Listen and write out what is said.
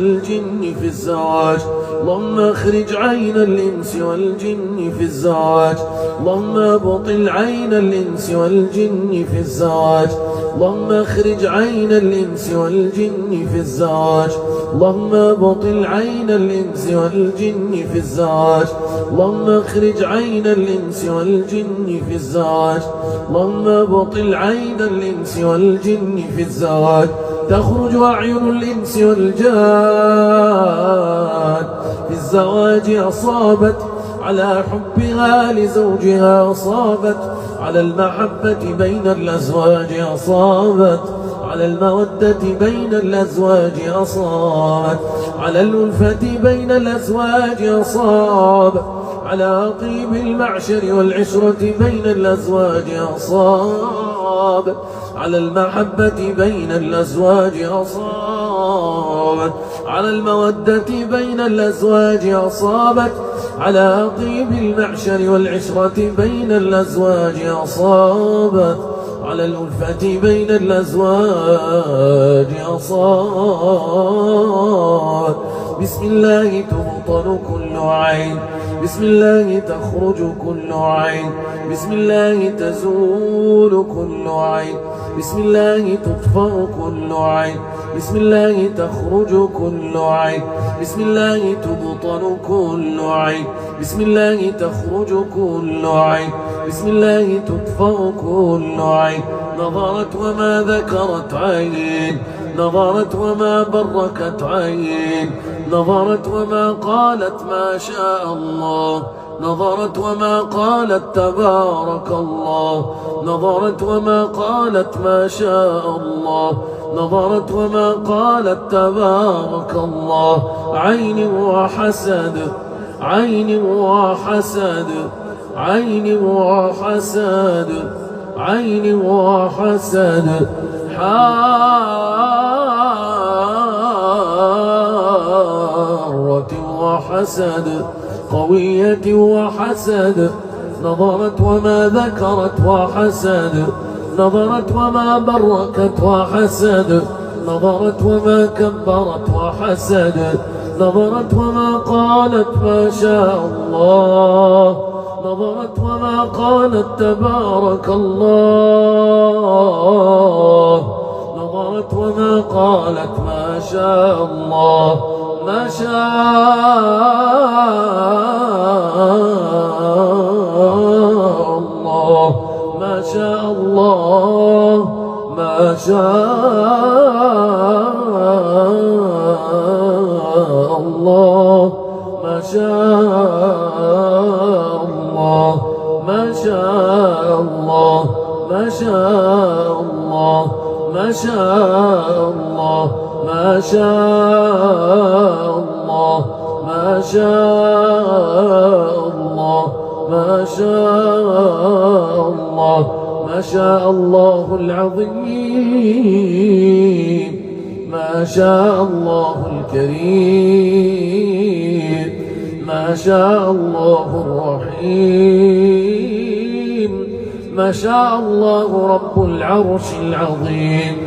والجن في الزواج. اللهم اخرج عين الإنس والجن في الزواج. اللهم ابطل عين الإنس والجن في الزواج. اللهم اخرج عين الإنس والجن في الزواج. اللهم ابطل عين الإنس والجن في الزواج. اللهم اخرج عين الإنس والجن في الزواج. اللهم ابطل عين الإنس والجن في الزواج. تخرج أعين الإنس والجان في الزواج أصابت على حبها لزوجها، أصابت على المحبة بين الأزواج، أصابت على المودة بين الأزواج، أصابت على الألفة بين الأزواج، أصابت على طيب المعشر والعشرة بين الأزواج، أصابت على المحبة بين الأزواج، أصابت على المودة بين الأزواج، أصابت على طيب المعشر والعشرة بين الأزواج، أصابت على الألفة بين الأزواج، أصابت. بسم الله تبطل كل عين، بسم الله تخرج كل عين، بسم الله تزول كل عين، بسم الله تطفأ كل عين، بسم الله تخرج كل عين، بسم الله تبطل كل عين، بسم الله تخرج كل عين، بسم الله تطفأ كل عين. نظرت وما ذكرت عين، نظرت وما بركت عين، نظرت وما قالت ما شاء الله، نظرت وما قالت تبارك الله، نظرت وما قالت ما شاء الله، نظرت وما قالت تبارك الله. عين وحسد، عين وحسد، عين وحسد، عين وحسد، حارة وحسد، قوية وحسد. نظرت وما ذكرت وحسد، نظرت وما بركت وحسد، نظرت وما كبرت وحسد، نظرت وما قالت ما شاء الله، نظرت وما قالت تبارك الله، نظرت وما قالت ما شاء الله، ما شاء الله، ما شاء الله، ما شاء الله، ما شاء الله، ما شاء الله، ما شاء الله، ما شاء الله، ما شاء الله، ما شاء الله، ما شاء الله، ما شاء الله العظيم، ما شاء الله الكريم، ما شاء الله الرحيم، ما شاء الله رب العرش العظيم.